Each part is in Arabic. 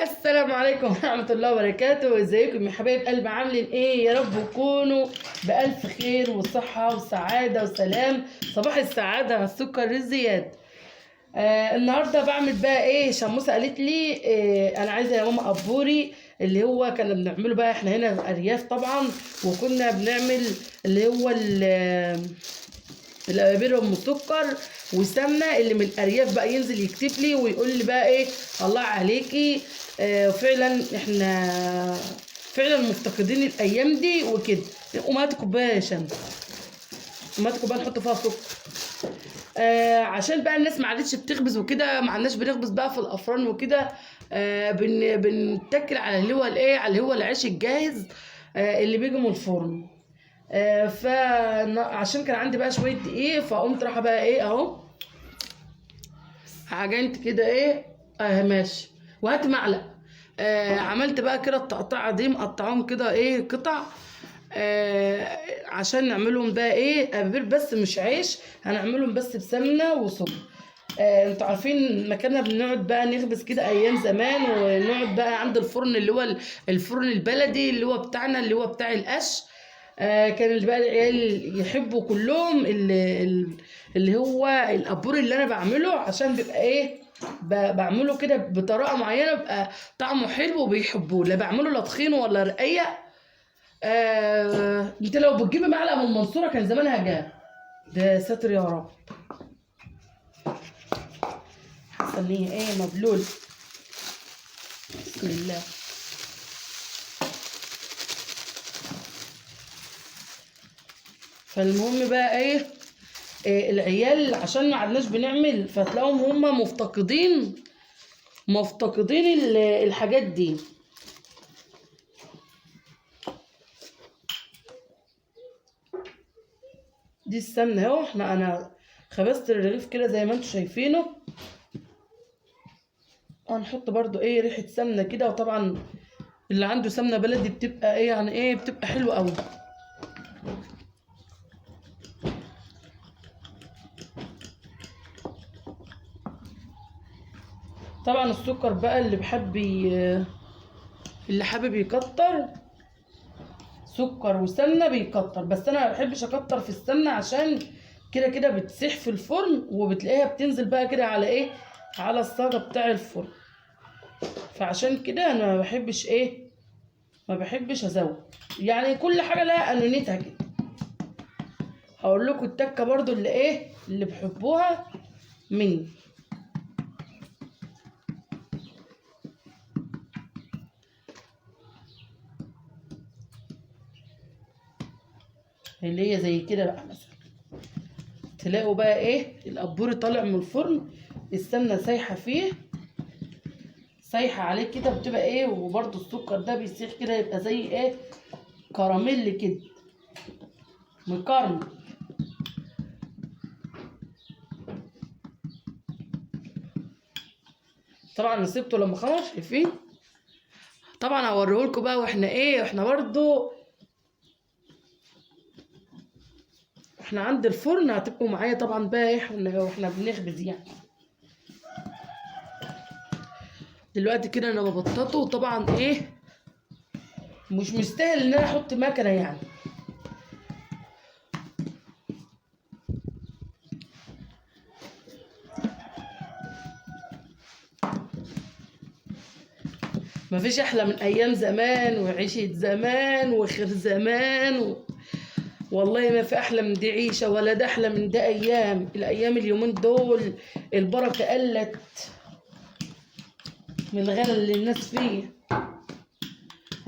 السلام عليكم ورحمة الله وبركاته. ازيكم يا حبايب قلبي؟ عاملين ايه؟ يا رب تكونوا بألف خير وصحة وسعادة وسلام. صباح السعادة مع السكر الزياد. النهارده بعمل بقى ايه؟ شموسة قالت لي انا عايزة يا ماما قبوري، اللي هو كنا بنعمله بقى احنا هنا في ارياف طبعا، وكنا بنعمل اللي هو الابابير ام سكر وسمنه. اللي من الارياف بقى ينزل يكتب لي ويقول لي بقى ايه، الله عليكي. فعلا احنا فعلا مفتقدين الايام دي وكده. ومات كوبايه شمس، ومات كوبايه نحط فيها سكر. عشان بقى الناس ما عادتش بتخبز وكده، ما عندناش بنخبز بقى في الافران وكده. بنتكل على اللي هو الايه، على اللي هو العيش الجاهز اللي بيجي من الفرن. فعشان كان عندي بقى شويه دقيق، فقمت رايحه بقى ايه اهو، عجنت كده ايه. ماشي. وهات معلقه. عملت بقى كده التقطيعه دي، مقطعهم كده ايه قطع. عشان نعملهم بقى ايه ابير، بس مش عيش، هنعملهم بس بسمنه وسكر. انتوا عارفين مكاننا بنقعد بقى نخبز كده ايام زمان، ونقعد بقى عند الفرن اللي هو الفرن البلدي اللي هو بتاعنا، اللي هو بتاع القش. كان اللي بقى العيال يحبوا كلهم اللي هو القبور اللي انا بعمله، عشان بيبقى ايه، بعمله كده بطريقه معينه، بيبقى طعمه حلو وبيحبوه. لا بعمله لا تخين ولا رقيق. انت لو بتجيبي معلقه من المنصوره كان زمانها جاب. ده ساتر يا رب. خليه ايه مبلول. بسم الله. فالمهم بقى ايه، العيال عشان ما عدناش بنعمل، فتلاقيهم هم مفتقدين الحاجات دي. دي السمنه اهو. انا خبزت الرغيف كده زي ما انتم شايفينه. هنحط برضو ايه ريحه سمنه كده، وطبعا اللي عنده سمنه بلدي بتبقى ايه يعني ايه، بتبقى حلوه قوي. طبعا السكر بقى اللي حابب يكتر سكر وسمنه بيكتر، بس انا ما بحبش اكتر في السمنه، عشان كده كده بتسيح في الفرن، وبتلاقيها بتنزل بقى كده على ايه، على الصاجه بتاع الفرن. فعشان كده انا ما بحبش ازود. يعني كل حاجه لها قانونيتها كده. هقول لكم التكه برضو اللي بحبوها مني. اللي هي زي كده بقى، مثلا تلاقوا بقى ايه القبور طالع من الفرن، السمنه سايحه فيه، سايحه عليه كده، بتبقى ايه، وبرده السكر ده بيسيح كده، يبقى زي ايه، كراميل كده، مكرمل. طبعا انا سيبته لما خلص، شايفين. طبعا هوريهولكوا بقى واحنا برضو احنا عند الفرن، هتبقوا معايا طبعا بقى ايه واحنا بنخبز يعني. دلوقتي كده انا ببططه، وطبعا ايه مش مستاهل ان انا احط مكنه يعني. مفيش احلى من ايام زمان وعيشه زمان وخير زمان والله ما في احلى من دي عيشه، ولا ده احلى من ده. الايام اليومين دول البركه قلت من الغلا اللي الناس فيه.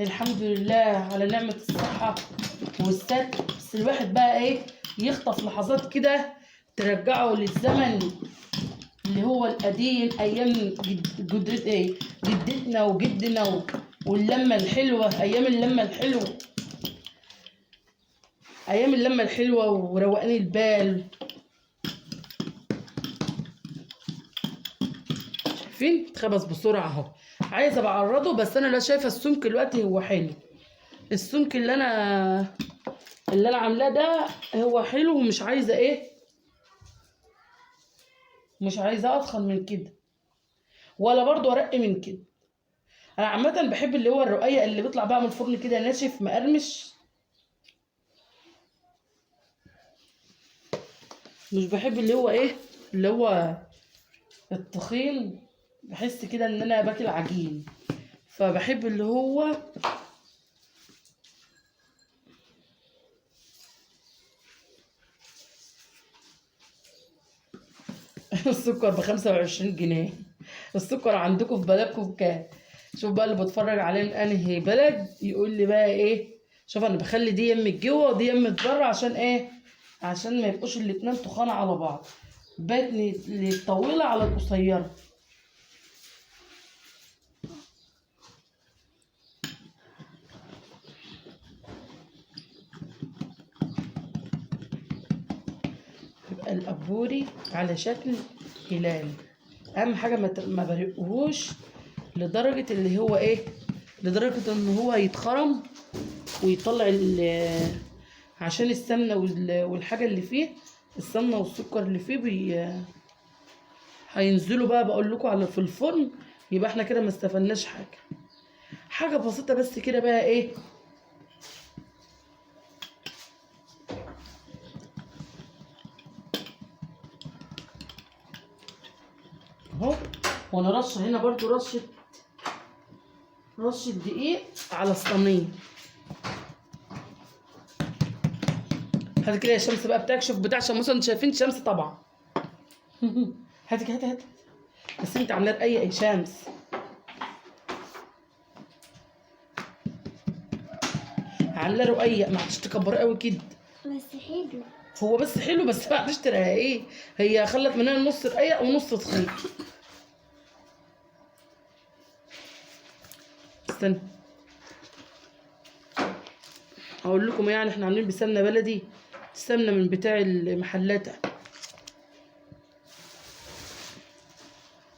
الحمد لله على نعمه الصحه والستر، بس الواحد بقى ايه يخطف لحظات كده ترجعه للزمن اللي هو القديم، ايام جدتنا وجدنا واللمه الحلوه، ايام اللمه الحلوه وروقان البال. شايفين اتخبز بسرعه اهو. عايزه بعرضه، بس انا لا شايفه السمك دلوقتي هو حلو. السمك اللي انا عاملاه ده هو حلو، ومش عايزه مش عايزه اتخن من كده، ولا برضو ارق من كده. انا عامه بحب اللي هو الرقيق اللي بيطلع بقى من الفرن كده ناشف مقرمش. مش بحب اللي هو ايه، اللي هو التخين. بحس كده ان انا باكل عجين. فبحب اللي هو السكر ب25 جنيه. السكر عندكم في بلدكم بكام؟ شوف بقى اللي بتفرج عليه من انهي بلد يقول لي بقى ايه. شوف انا بخلي دي يمة جوه ودي يمة بره عشان ايه؟ عشان ما يبقوش الاتنين تخان على بعض. باتني الطويلة على القصيرة. يبقى القبوري على شكل هلال. اهم حاجة ما برقهوش لدرجة اللي هو ايه، لدرجة ان هو يتخرم ويطلع عشان السمنة والحاجة اللي فيه، السمنة والسكر اللي فيه هينزلوا بقى بقول لكم على في الفرن. يبقى احنا كده ما استفدناش حاجة. حاجة بسيطة بس كده بقى ايه. اهو. وانا رشه هنا برضو رشة دقيق على الصينية. هات كده يا شمس بقى بتاعك، شوف بتاع شمس. انتوا شايفين شمس طبعا. هاتي هاتي هاتي. بس انت عاملاه رقيق يا شمس. عاملاه رقيق، ما عادش تكبر قوي كده. بس حلو. هو بس حلو، بس ما عادش ايه. هي خلت مننا نص رقيق ونص تخين. استنى اقول لكم يعني احنا عاملين بسمنه بلدي. السمنه من بتاع المحلات.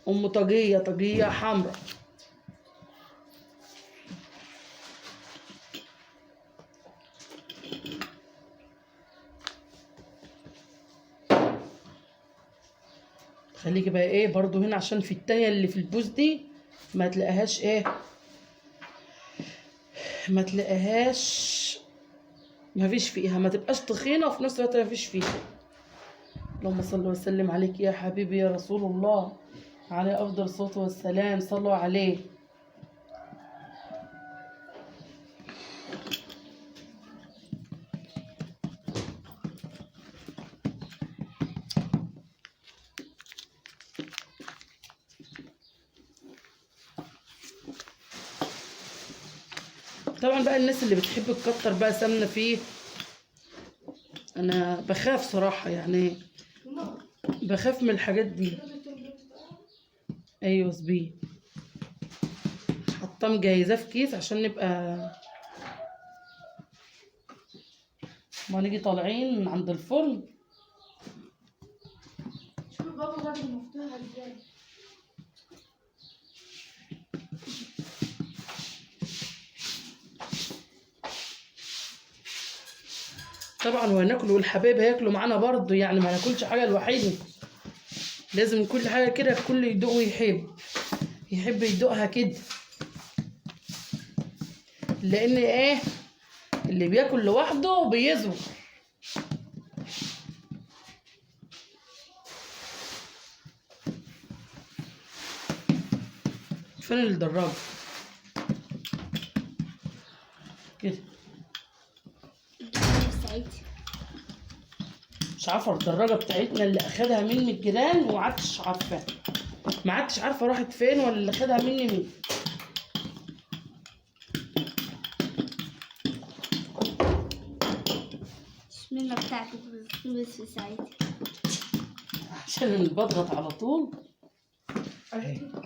ام طاجيه حمراء. خليكي بقى ايه برضو هنا عشان في التانية اللي في البوز دي ما تلاقيهاش ايه، ما تلاقيهاش، ما فيش فيها، ما تبقاش تخينة وفي نفس الوقت ما فيش فيها. اللهم صل وسلم عليك يا حبيبي يا رسول الله، عليه افضل الصلاة والسلام. صلوا عليه. طبعا بقى الناس اللي بتحب تكتر بقى سمنة فيه، انا بخاف صراحة يعني، بخاف من الحاجات دي. ايوه سبيه. حطاه مجهزاه في كيس عشان نبقى ما نيجي طالعين من عند الفرن. شوف بابا جاب المفتاح ازاي. طبعا وهناكل والحبايب هياكلوا معانا برضه، يعني ما ناكلش حاجه لوحدنا. لازم كل حاجه كده الكل يدوق ويحب يدوقها كده. لان ايه، اللي بياكل لوحده بيزور. فين الدراجه كده؟ مش عارفه الدراجه بتاعتنا اللي اخدها مني من الجيران وما عدتش عارفاها. ما عدتش عارفه راحت فين ولا اللي اخدها مني مين. اشمعنى بتاعتك بس في ساعتها؟ عشان بضغط على طول.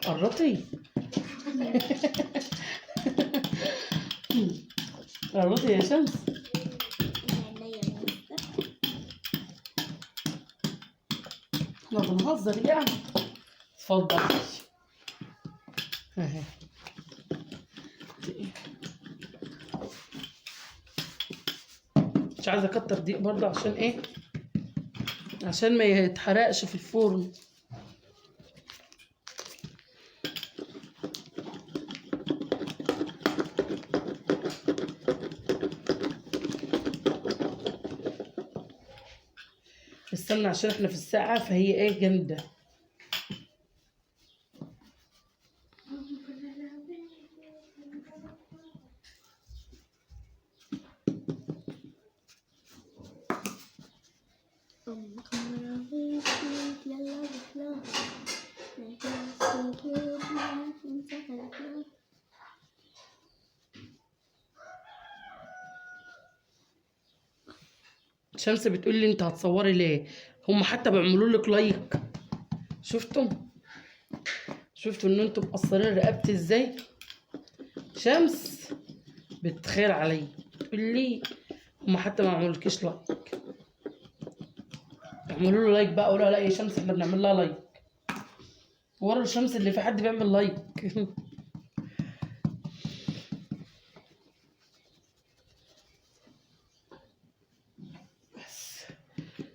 قرطي. قرطي يا شمس. احنا بنهزر يعني. اتفضل. اهي. مش عايزه اكتر دقيق برضه عشان ايه، عشان ما يتحرقش في الفرن. السمنة عشان احنا في الساعة، فهي ايه جامدة. شمس بتقول لي انت هتصوري ليه؟ هم حتى بيعملوا لك لايك. شفتوا ان انتوا مقصرين رقبتي ازاي؟ شمس بتخير علي، تقول لي هم حتى ما عملولكيش لايك. اعملوا له لايك بقى، قولوا لا يا شمس احنا بنعمل لها لايك. ورا الشمس اللي في حد بيعمل لايك.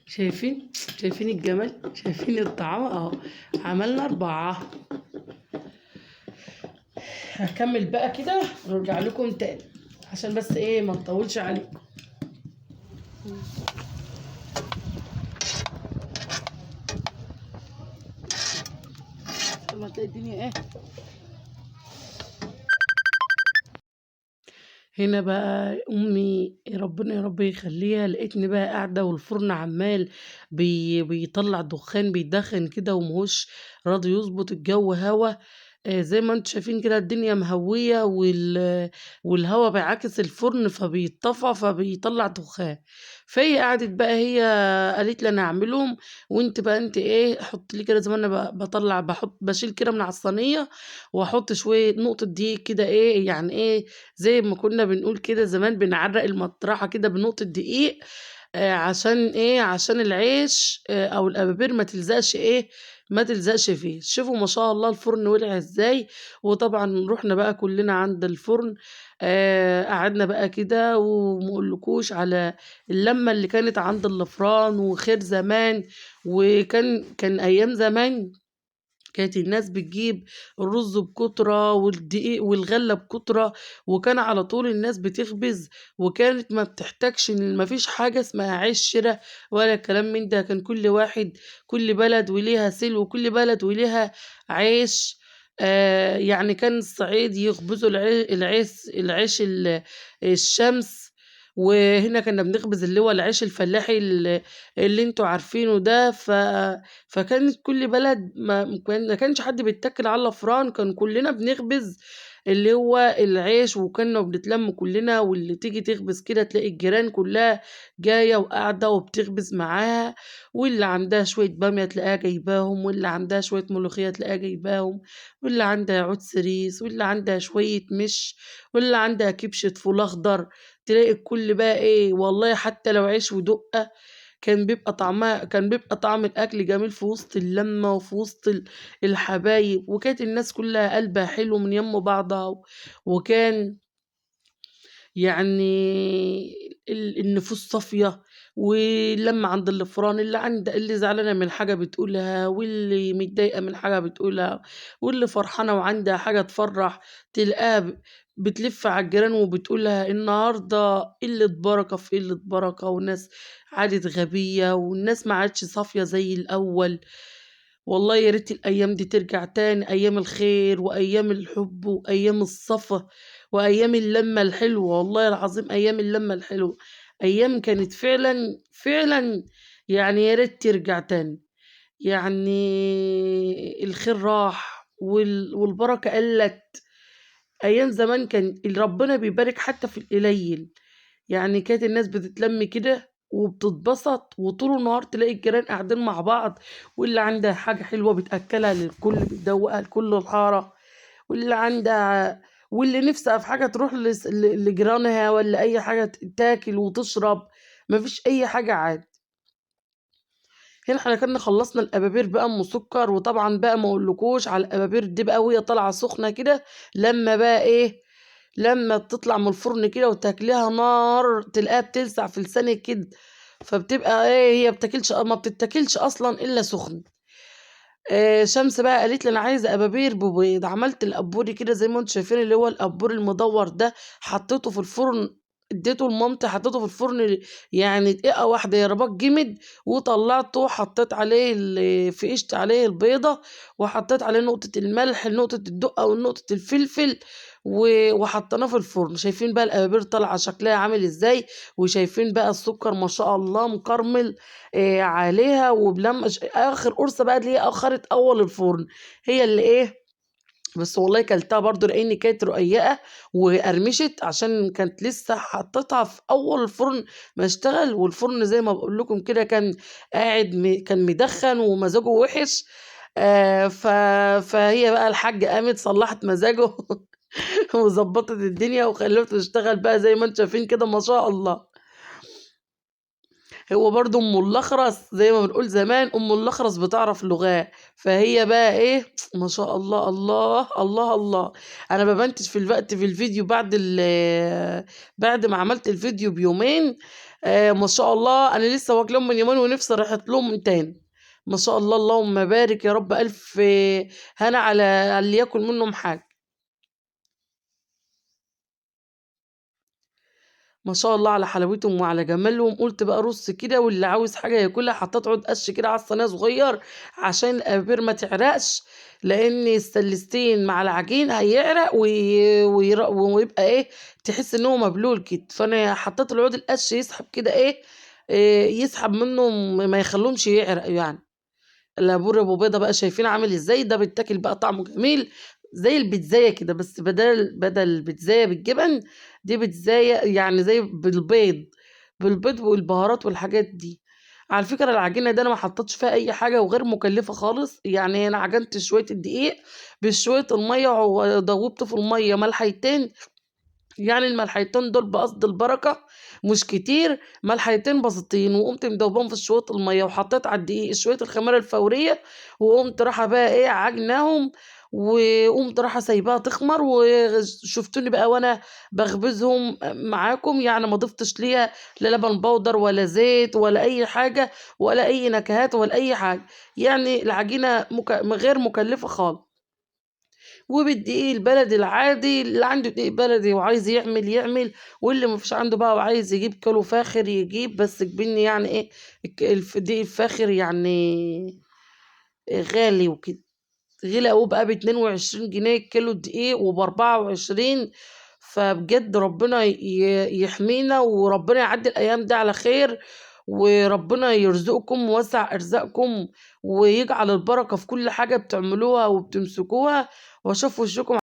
شايفين الجمال، شايفين الطعام اهو. عملنا 4. هكمل بقى كده ونرجع لكم تاني عشان بس ايه ما نطولش عليكم. ما تلاقي الدنيا ايه. هنا بقى امي ربنا يا رب يخليها، لقيتني بقى قاعده والفرن عمال بيطلع دخان، بيدخن كده ومهوش راضي يظبط الجو هوا. زي ما انتم شايفين كده الدنيا مهويه والهوا بيعاكس الفرن فبيطفى فبيطلع دخان. فهي قعدت بقى، هي قالت لي انا هعملهم وانت بقى انت ايه حط لي كده، زي ما انا بطلع بشيل كده من على الصينيه واحط شويه نقطه دقيق كده، ايه يعني ايه زي ما كنا بنقول كده زمان بنعرق المطرحة كده بنقطة دقيق. عشان ايه؟ عشان العيش او الابابير ما تلزقش فيه. شوفوا ما شاء الله الفرن ولع ازاي. وطبعا رحنا بقى كلنا عند الفرن، قعدنا بقى كده ومقولكوش على اللمة اللي كانت عند الفران وخير زمان. كان ايام زمان كانت الناس بتجيب الرز بكترة والدقيق والغلة بكترة، وكان على طول الناس بتخبز، وكانت ما بتحتاجش ما فيش حاجة اسمها عيش شرا ولا كلام من ده. كان كل بلد وليها سلو وكل بلد وليها عيش. يعني كان الصعيد يخبزوا العيش الشمس. وهنا كنا بنخبز اللي هو العيش الفلاحي اللي انتوا عارفينه ده. فكانت كل بلد ما كانش حد بيتكل على الفران، كان كلنا بنخبز اللي هو العيش، وكنا بنتلم كلنا، واللي تيجي تخبز كده تلاقي الجيران كلها جاية وقاعدة وبتخبز معاها. واللي عندها شوية بامية تلاقيها جايباهم، واللي عندها شوية ملوخية تلاقيها جايباهم، واللي عندها عود سريس، واللي عندها شوية مش، واللي عندها كبشة فول أخضر. تلاقي الكل بقى ايه والله، حتى لو عيش ودقة كان بيبقى طعم الأكل جميل في وسط اللمة وفي وسط الحبايب. وكانت الناس كلها قلبها حلو من يم بعضها. وكان يعني النفوس صافية. ولما عند الفران اللي زعلانة من حاجة بتقولها، واللي متضايقة من حاجة بتقولها، واللي فرحانة وعندها حاجة تفرح تلقاها بتلف على الجيران وبتقولها النهاردة قلة بركة في قلة بركة، والناس عادت غبية، والناس ما عادش صافية زي الأول. والله يا ريت الأيام دي ترجع تاني، أيام الخير وأيام الحب وأيام الصفا وأيام اللمة الحلوة. والله العظيم أيام اللمة الحلوة، أيام كانت فعلا فعلا. يعني يا ريت ترجع تاني. يعني الخير راح والبركة قلت. أيام زمان كان ربنا بيبارك حتى في القليل. يعني كانت الناس بتتلم كده وبتتبسط، وطول النهار تلاقي الجيران قاعدين مع بعض، واللي عندها حاجة حلوة بتأكلها للكل، بتدوقها لكل الحارة. واللي نفسها في حاجة تروح لجيرانها، ولا أي حاجة تاكل وتشرب. مفيش أي حاجة عاد. هنا احنا كنا خلصنا الأبابير بقى أم سكر. وطبعا بقى ما أقولكوش على الأبابير دي بقى وهي طالعة سخنة كده، لما بقى إيه، لما بتطلع من الفرن كده وتاكليها نار تلاقيها بتلسع في لسانك كده. فبتبقى ايه، هي ما بتتاكلش اصلا الا سخن. شمس بقى قالت لي انا عايزه ابابير ببيض. عملت الابوري كده زي ما انتم شايفين، اللي هو الابور المدور ده، حطيته في الفرن اديته لمامتي، حطيته في الفرن يعني دقيقة واحدة يا رباك جمد، وطلعته حطيت عليه فقشت عليه البيضة، وحطيت عليه نقطة الملح، نقطة الدقة ونقطة الفلفل، وحطيناه في الفرن. شايفين بقى القبابير طالعة شكلها عامل ازاي، وشايفين بقى السكر ما شاء الله مكرمل عليها، وبلما اخر قرصة بقى اللي هي اخرت اول الفرن هي اللي بس والله كلتها برضو لاني كانت رقيقه وقرمشت، عشان كانت لسه حطيتها في اول الفرن ما اشتغل، والفرن زي ما بقول لكم كده كان قاعد كان مدخن ومزاجه وحش. فهي بقى الحاجة قامت صلحت مزاجه وظبطت الدنيا وخلته يشتغل بقى زي ما انتم شايفين كده ما شاء الله. هو برضه أم الأخرس زي ما بنقول زمان، أم الأخرس بتعرف لغات، فهي بقى ما شاء الله الله الله الله. أنا ببنتج في الوقت في الفيديو بعد ما عملت الفيديو بيومين. ما شاء الله أنا لسه واكلهم من يومين ونفسي راحت لهم من تاني. ما شاء الله اللهم بارك يا رب، ألف هنا على اللي ياكل منهم حاجة. ما شاء الله على حلاوتهم وعلى جمالهم. قلت بقى رص كده، واللي عاوز حاجة ياكلها حطيت عود قش كده على الصينية صغير عشان القبير ما تعرقش، لأن السلستين مع العجين هيعرق ويبقى تحس إن هو مبلول كده. فأنا حطيت العود القش يسحب كده يسحب منهم ما يخلوهمش يعرق يعني. العبور ابو بيضه بقى شايفين عامل ازاي، ده بيتاكل بقى طعمه جميل زي البيتزايه كده، بس بدل البيتزايه بالجبن، دي بيتزايه يعني زي بالبيض والبهارات والحاجات دي. على فكره العجينه دي انا ما حطيتش فيها اي حاجه وغير مكلفه خالص، يعني انا عجنت شويه الدقيق بشويه الميه ودوبت في الميه ملحيتين، يعني الملحيتين دول بقصد البركة مش كتير، ملحيتين بسيطين، وقمت مدوبهم في شوية المية وحطيت على الدقيق شوية الخميرة الفورية، وقمت رايحة بقى عجناهم، وقمت رايحة سايباها تخمر. وشفتوني بقى وانا بخبزهم معاكم، يعني ما ضفتش ليها لا لبن بودر ولا زيت ولا اي حاجة ولا اي نكهات ولا اي حاجة، يعني العجينة غير مكلفة خالص. وبالدقيق البلدي العادي، اللي عنده دقيق بلدي وعايز يعمل، واللي مفيش عنده بقى وعايز يجيب كيلو فاخر يجيب، بس جبني يعني الدقيق الفاخر يعني غالي وكده، غلى أوي بقى ب22 جنيه كيلو الدقيق وب24. فبجد ربنا يحمينا، وربنا يعدي الأيام دي على خير، وربنا يرزقكم ويوسع أرزاقكم، ويجعل البركة في كل حاجة بتعملوها وبتمسكوها، وأشوف وشكم